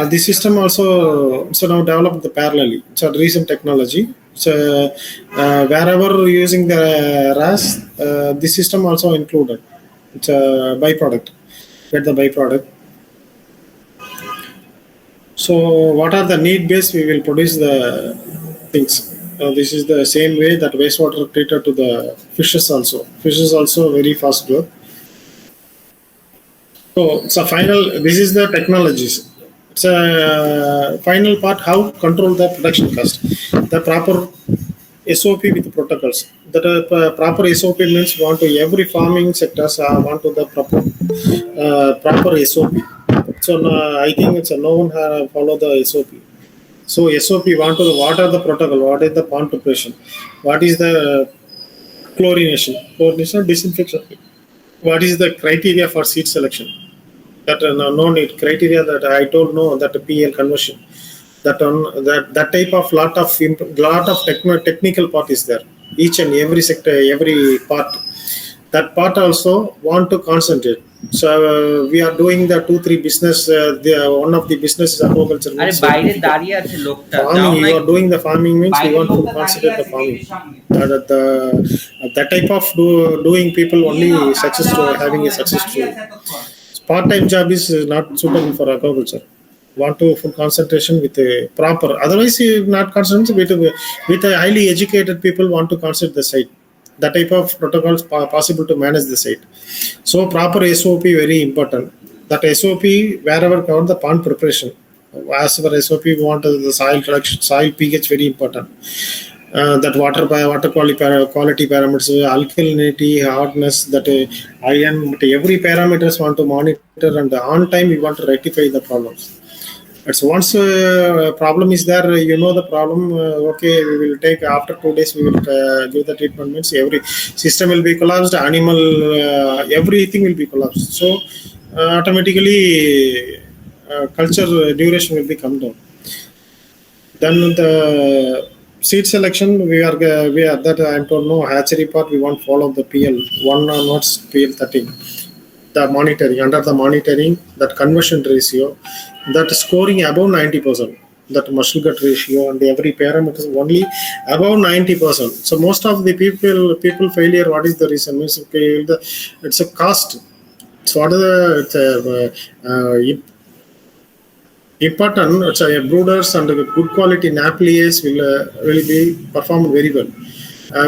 This system also so now developed the parallelly. It's a recent technology. So wherever using the RAS, this system also included. It's a byproduct. Get the byproduct. So what are the need based? We will produce the things. This is the same way that wastewater treated to the fishes also. Fishes also very fast growth. So final. This is the technologies. It's a final part how control the production cost. The proper SOP with protocols. That proper SOP means want to every farming sectors want to the proper SOP. So I think it's no one follow the SOP. So SOP want to what are the protocol? What is the pond preparation? What is the chlorination, disinfection? What is the criteria for seed selection? That no need criteria that I told no that PL conversion. That type of lot of technical part is there. Each and every sector, every part. That part also want to concentrate. So we are doing the 2-3 business. One of the business is aquaculture. अरे বাইরে দাঁড়িয়ে আছে লোকটা Farming, you are doing the farming means we want to concentrate the farming. That type of doing people only success to having a success story. Part-time job is not suitable for aquaculture. Want to full concentration with a proper. Otherwise, not concentrate with a highly educated people want to concentrate the site. That type of protocols possible to manage the site. So proper SOP very important. That SOP wherever cover the pond preparation. As per SOP, we want the soil reduction, soil pH very important. That water quality parameters, alkalinity, hardness, that iron, every parameters want to monitor, and on time we want to rectify the problems. But so once problem is there, you know the problem. Okay, we will take after 2 days. We will give the treatment. Means every system will be collapsed. Animal, everything will be collapsed. So automatically, culture duration will be come down. Then the seed selection, we are that I am told no hatchery part. We want follow the PL 1 or not PL 13. The monitoring under the monitoring that conversion ratio, that scoring above 90%, that muscle gut ratio and every parameter is only above 90%. So most of the people failure. What is the reason? Means okay, it's a cost. So what is the important? It's brooders and good quality napliers will be performed very well.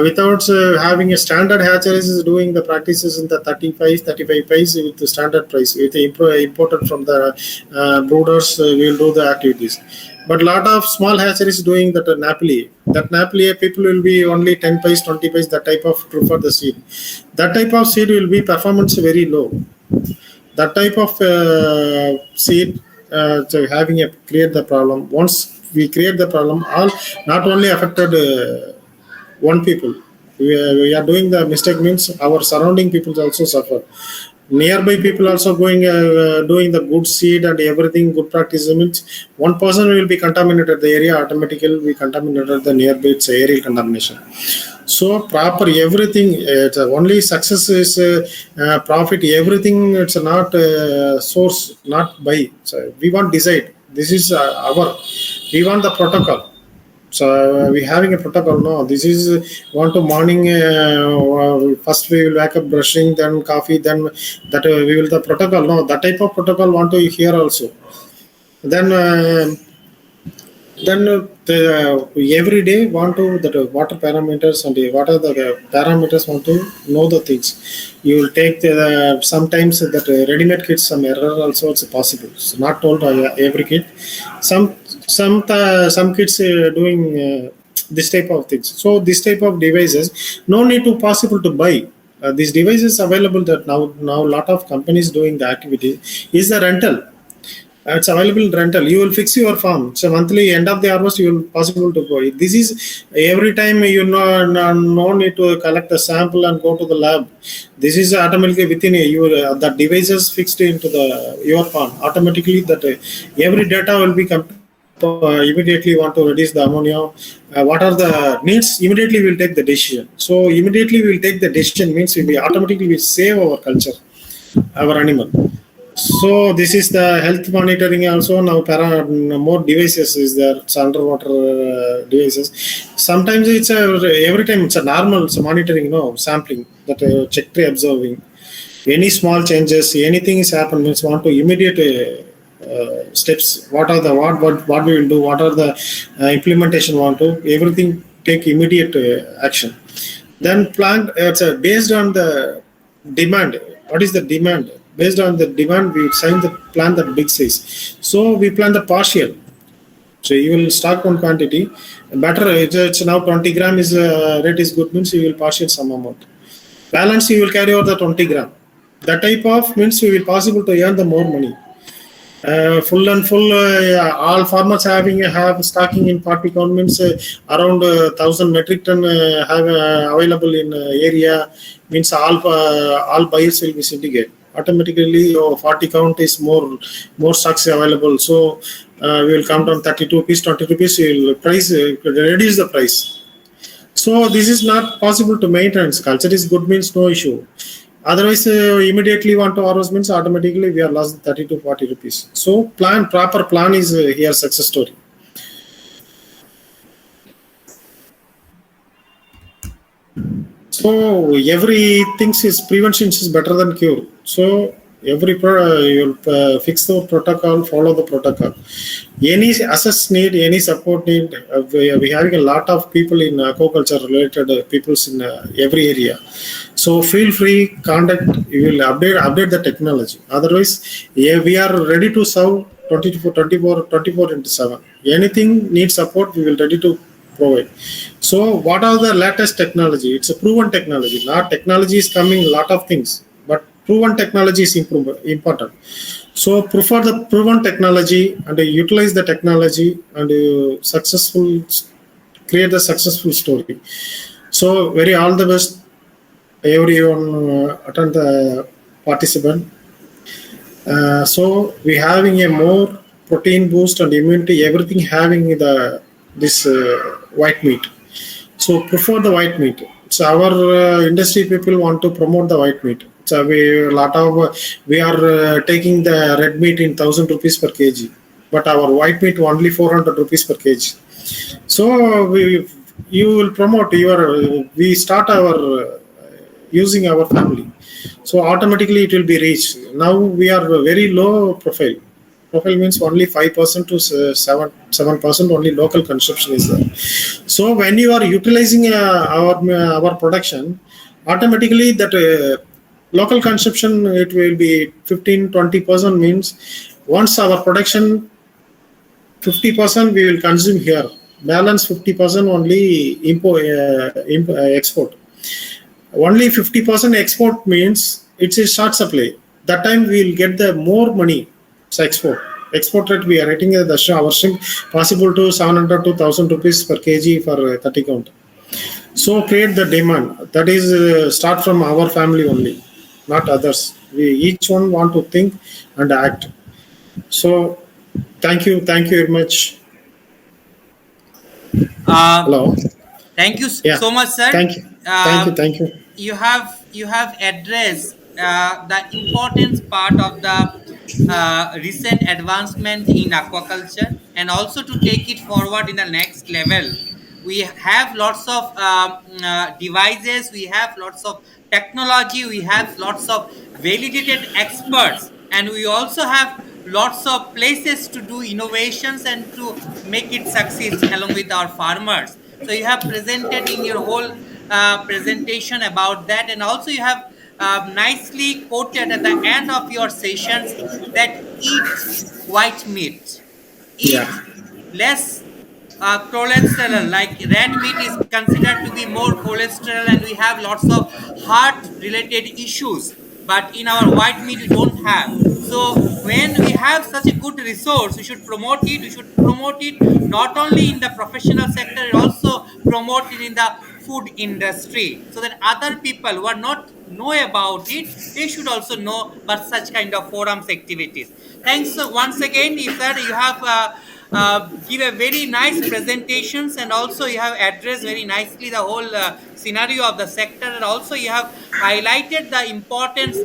Without having a standard hatcheries is doing the practices in the 35 price with the standard price. With the imported from the brooders, we will do the activities. But lot of small hatcheries doing that napoli. That napoli people will be only 10 price, 20 price. That type of prefer the seed. That type of seed will be performance very low. That type of seed so having a create the problem. Once we create the problem, all not only affected. One people we are doing the mistake means our surrounding people also suffer. Nearby people also going doing the good seed and everything good practice means one person will be contaminated the area, automatically we contaminated the nearby. It's aerial contamination. So proper everything, it's only success is profit, everything. It's not source, not buy. So we want decide, this is our, we want the protocol. So we having a protocol. No, this is want to morning. First we will wake up brushing, then coffee, then that we will the protocol. No, that type of protocol want to hear also. Then every day want to that water parameters and what are the parameters want to know the things. You will take the sometimes that ready-made kits some error also it's possible. It's not told every kit. Some kids doing this type of things. So this type of devices no need to possible to buy. These devices available that now lot of companies doing the activity is the rental. It's available in rental. You will fix your farm. So monthly end of the harvest, you will possible to go. This is every time you know no need to collect a sample and go to the lab. This is automatically within your the devices fixed into the your farm. Automatically that every data will be immediately want to reduce the ammonia. What are the needs? Immediately we will take the decision. So immediately we will take the decision means we automatically will save our culture, our animal. So this is the health monitoring also now more devices is there. It's underwater devices. Sometimes it's every time it's a normal it's a monitoring sampling that check tree observing. Any small changes, anything is happened means want to immediate steps. What are the what we will do? What are the implementation want to everything take immediate action. Then plan it's based on the demand. What is the demand? Based on the demand, we sign the plan the big size. So we plan the partial. So you will stock one quantity. Better it's now 20 gram is rate is good means you will partial some amount. Balance you will carry over the 20 gram. That type of means we will possible to earn the more money. Full and full all farmers have stocking in party governments around 1,000 metric ton have available in area means all buyers will be syndicate automatically 40 count is more stocks available, so we will come down 32 rupees 20 rupees we will price reduce the price. So this is not possible to maintain. Culture is good means no issue. Otherwise, immediately want to harvest means automatically we are lost 30 to 40 rupees. So proper plan is here success story. So everything is prevention is better than cure. So you'll fix the protocol, follow the protocol. Any assess need, any support need. We having a lot of people in aquaculture related peoples in every area. So feel free, contact. You will update the technology. Otherwise, yeah, we are ready to serve 24 into 7. Anything needs support, we will ready to provide. So what are the latest technology? It's a proven technology. Not technology is coming a lot of things, but proven technology is important. So prefer the proven technology and utilize the technology and create the successful story. So very all the best everyone attend the participant. So we having a more protein boost and immunity, everything having this white meat. So prefer the white meat. So our industry people want to promote the white meat. So we are taking the red meat in 1,000 rupees per kg, but our white meat only 400 rupees per kg. So you will promote we start our using our family. So automatically it will be reached. Now we are very low profile. Profile means only 5% to 7% only local consumption is there. So when you are utilizing our production, automatically that local consumption it will be 15-20% means once our production 50% we will consume here, balance 50% only export. Only 50% export means it's a short supply. That time we will get the more money. It's export rate we are rating our shrimp possible to 700 to 1,000 rupees per kg for 30 count. So create the demand. That is start from our family only, not others. We each one want to think and act. So thank you very much. Hello. Thank you Yeah. so much, sir. Thank you. Thank you. You have addressed the importance part of the recent advancement in aquaculture, and also to take it forward in the next level. We have lots of devices, we have lots of technology, we have lots of validated experts, and we also have lots of places to do innovations and to make it succeed along with our farmers. So you have presented in your whole presentation about that, and also you have nicely quoted at the end of your sessions that eat white meat, eat Yeah. less cholesterol. Like red meat is considered to be more cholesterol, and we have lots of heart related issues. but in our white meat we don't have. So when we have such a good resource, we should promote it. We should promote it not only in the professional sector, also promote it in the food industry, so that other people who are not know about it, they should also know about such kind of forums activities. Thanks once again, sir. You have give a very nice presentations, and also you have addressed very nicely the whole scenario of the sector, and also you have highlighted the importance,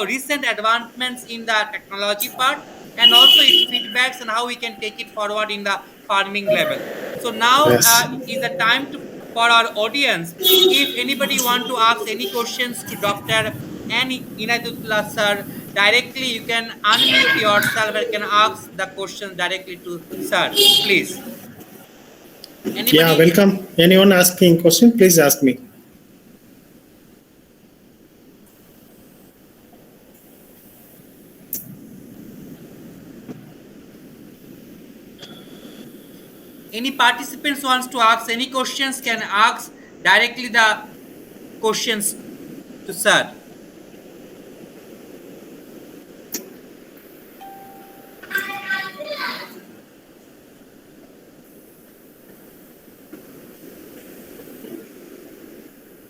recent advancements in the technology part, and also its feedbacks and how we can take it forward in the farming level. So now Yes. is the time for our audience. If anybody want to ask any questions to Dr. N. Inayatullah sir directly, you can unmute yourself and can ask the question directly to sir. Please. Yeah, Anybody? welcome. Anyone asking question, please ask me. Any participants wants to ask any questions can ask directly the questions to sir.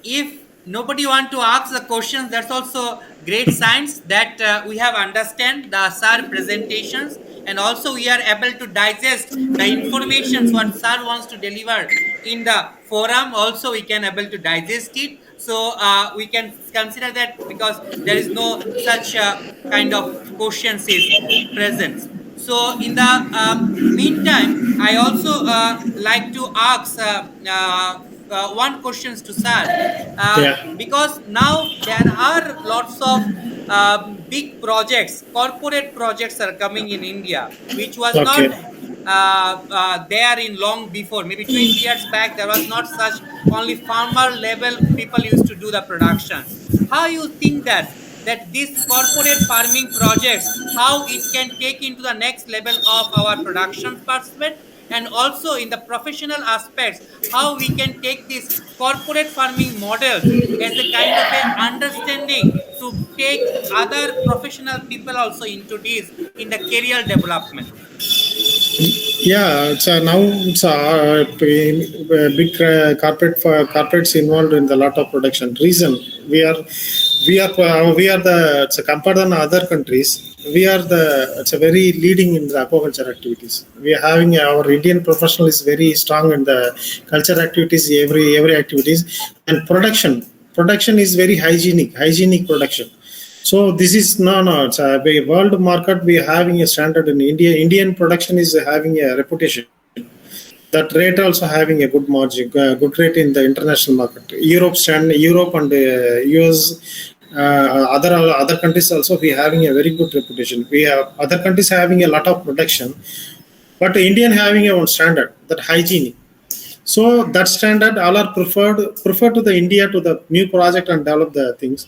If nobody want to ask the questions, that's also great signs that we have understand the sir presentations, and also we are able to digest the information what sir wants to deliver in the forum. Also we can able to digest it, so we can consider that because there is no such kind of questions is present. So in the meantime, I also like to ask one questions to sir, Yeah. because now there are lots of big projects, corporate projects are coming in India, which was not Okay. there in long before. Maybe 20 years back, there was not such, only farmer level people used to do the productions. How you think that these corporate farming projects, how it can take into the next level of our production perspective, and also in the professional aspects, how we can take this corporate farming models as a kind of a understanding to take other professional people also into this in the career development. Yeah, now it's big corporates involved in the lot of production. Reason we are the compared than other countries. We are the it's a very leading in the aquaculture activities. We are having our Indian professional is very strong in the culture activities. Every activities and production is very hygienic production. So this is no. It's a world market. We are having a standard in India. Indian production is having a reputation. That rate also having a good margin, good rate in the international market. Europe and US, other countries also we having a very good reputation. We have other countries having a lot of production, but Indian having a one standard that hygiene. So that standard all are preferred to the India to the new project and develop the things.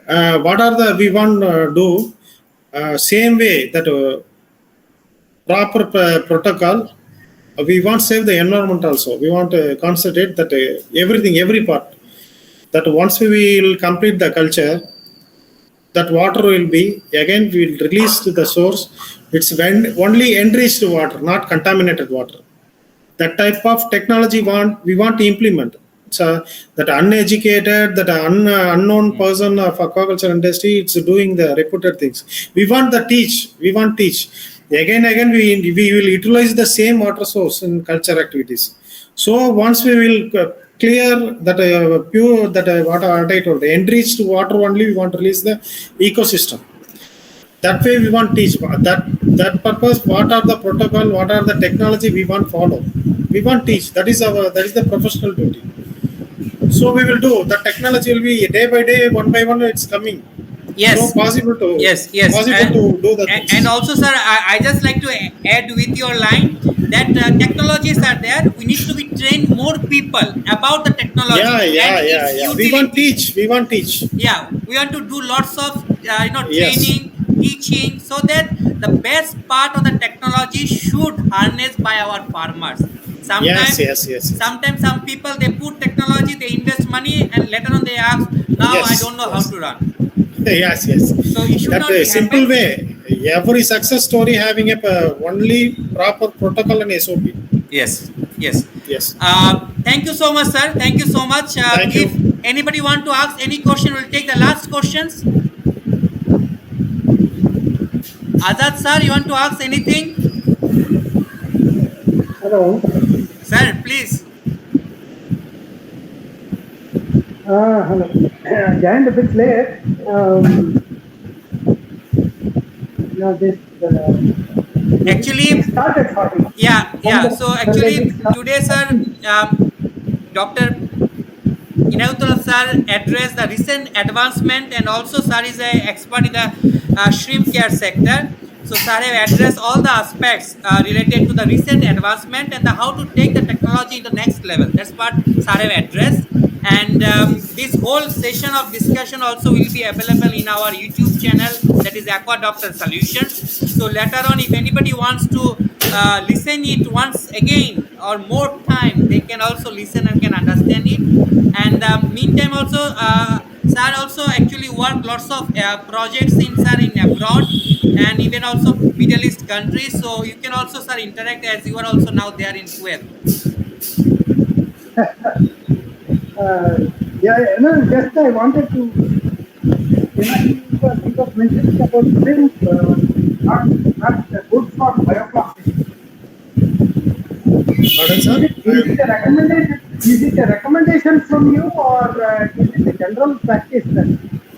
What are the we want do same way that proper protocol. We want to save the environment also. We want to concentrate that everything, every part. That once we will complete the culture, that water will be again we will release to the source. It's when only enriched water, not contaminated water. That type of technology we want to implement. So that uneducated, that unknown person of aquaculture industry, it's doing the reputed things. We want the teach. We want teach. Again, we will utilize the same water source in culture activities. So once we will clear that pure that what I told, enriched water only, we want to release the ecosystem. That way we want teach that purpose. What are the protocol? What are the technology we want follow? We want teach. That is the professional duty. So we will do. The technology will be day by day, one by one. It's coming. So Yes, yes, yes, possible to do the and things. also, sir, I just like to add with your line that technologies are there. We need to be trained more people about the technology and its Yeah. utility. We want teach. Yeah, we want to do lots of Yes. training, teaching, so that the best part of the technology should harness by our farmers. Yes. Sometimes, Yes. Yes. Yes. sometimes some people they put technology, they invest money, and later on they ask, now I Yes. don't know how Yes. to run. Yes, yes. So it should That not be simple happen. way. Every success story having a only proper protocol and SOP. Yes, yes. Yes. Thank you so much, sir. Thank you so much. Thank If you. anybody want to ask any question, we'll take the last questions. Azad, sir, you want to ask anything? Hello. Sir, please. Hello. Joined a bit late. This Actually, started sorry. yeah. So actually, Started. today, sir, Dr. Inautula sir addressed the recent advancement, and also sir is an expert in the shrimp care sector. So sir have addressed all the aspects related to the recent advancement and the how to take the technology to the next level. That's what sir have addressed. And this whole session of discussion also will be available in our YouTube channel, that is Aqua Doctor Solutions. So later on, if anybody wants to listen it once again or more time, they can also listen and can understand it. And meantime also, sir also actually work lots of projects in sir in abroad and even also Middle East countries. So you can also sir interact as you are also now there in Kuwait. Just I wanted to. You was mentioning about shrimp, not good for biofloc. Pardon, sir? Is it a recommendation? Is it a recommendation from you, or is it a general practice that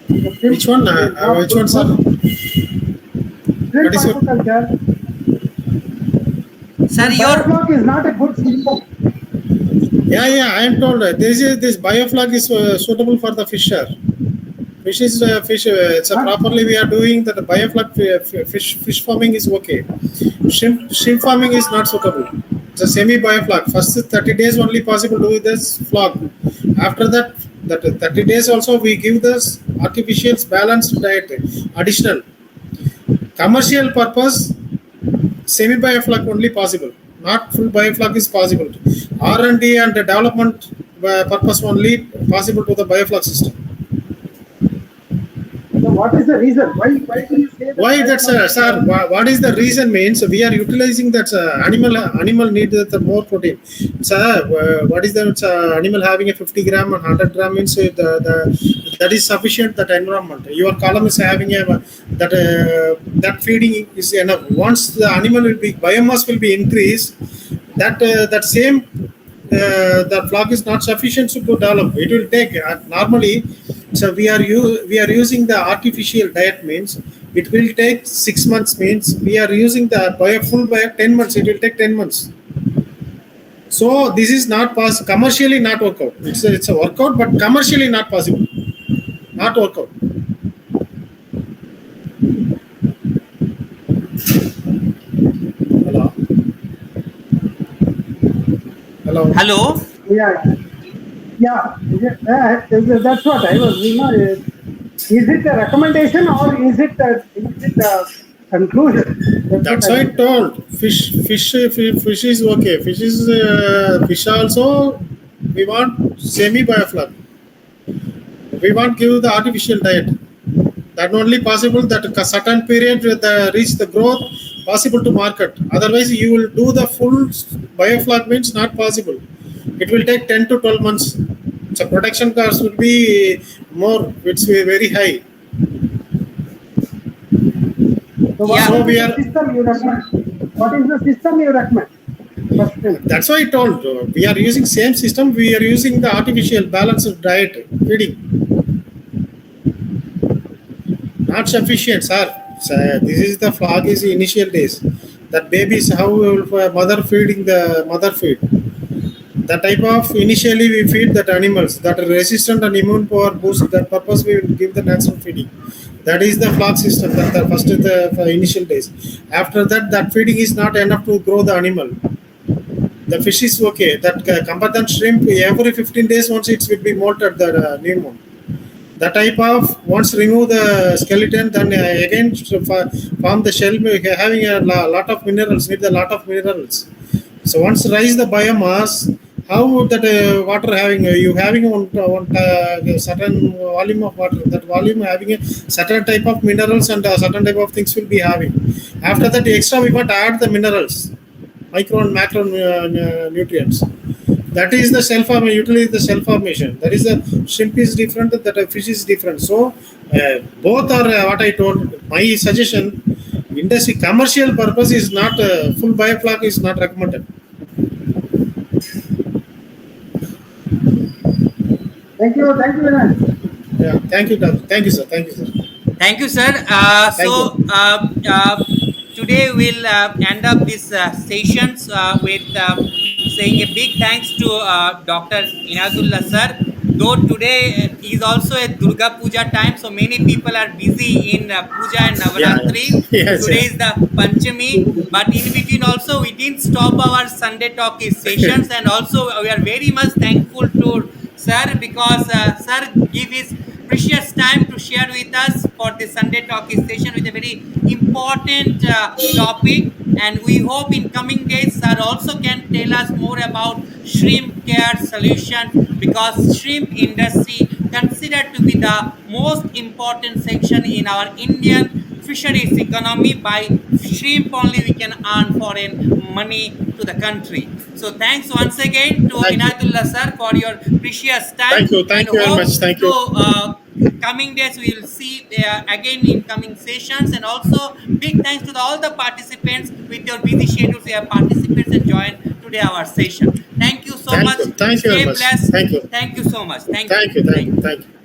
the shrimp Which one? is not Which good one, sir? for shrimp What is your- aquaculture? Sir, your Biofloc is not a good system. Yeah. I am told this bioflak is suitable for the fisher. Fish is fish. It's properly we are doing that. The bioflak fish farming is okay. Shrimp farming is not suitable. It's a semi bioflak. First 30 days only possible to do this flock. After that, 30 days also we give this artificial balanced diet additional. Commercial purpose semi bioflak only possible. Not full bioflak is possible. R&D and development purpose only possible to the bioflak system. So what is the reason? Why do you say that? Why that's sir? What is the reason? Means we are utilizing that animal need the more protein. Sir, what is the animal having a 50 gram and 100 gram means that is sufficient. That environment. Your column is having a that feeding is enough. Once the animal will be biomass will be increased, that same the flock is not sufficient to develop. It will take normally. So we are using the artificial diet means it will take 6 months means we are using the full bio 10 months. It will take 10 months. So this is not possible. Commercially not workout. It's a workout, but commercially not possible. Not workout. Hello. Hello. hello. Yeah. That's what I was. Is it a recommendation or is it a conclusion? That's what why I told fish is okay. Fish also we want semi bioflak. We want give the artificial diet. That only possible that a certain period reach the growth possible to market. Otherwise you will do the full bioflak means not possible. It will take 10 to 12 months. So production cost will be more. It's very high. So what Yeah. is we the are- system you recommend? What is the system you recommend? First thing. That's why I told we are using same system. We are using the artificial balanced diet feeding. Not sufficient, sir. This is the flock is the initial days. That babies how mother feeding the mother feed. The type of initially we feed that animals that are resistant and immune power boost. That purpose we will give the natural feeding. That is the flock system. That the first the initial days. After that, that feeding is not enough to grow the animal. The fish is okay. That compared to shrimp, every 15 days once it will be molted the new one. The type of once remove the skeleton, then again form the shell, having a lot of minerals. Need a lot of minerals. So once rise the biomass, how that water having you having one certain volume of water, that volume having a certain type of minerals and certain type of things will be having. After that extra we want to add the minerals, micro and macro nutrients. That is the cell form, usually the cell formation. That is the shrimp is different, that a fish is different. So both are what I told. My suggestion, industry commercial purpose is not full biofloc is not recommended. Thank you very much. Yeah, thank you, doctor. Thank you, sir. Thank you, sir. Thank you, sir. Today we'll end up this sessions with saying a big thanks to Dr. Inayatullah sir. Though today is also a Durga Puja time, so many people are busy in Puja and Navaratri. Yes, Today yes. is the Panchami, but in between also we didn't stop our Sunday talk sessions, and also we are very much thankful to sir because sir give his precious time to share with us for the Sunday talk session with a very important topic. And we hope in coming days sir also can tell us more about shrimp care solution, because shrimp industry considered to be the most important section in our Indian fisheries economy. By shrimp only we can earn foreign money to the country. So thanks once again to Thank you. Inayatullah sir for your precious time. Thank you. Thank and you very hope much. Thank to, you. coming days we will see again in coming sessions. And also big thanks to all the participants. With your busy schedules you have participated and joined today our session. Thank you so Thank much. you. Thank you very Stay much. blessed. Thank you. Thank you so much. Thank Thank you. Thank you. Thank you.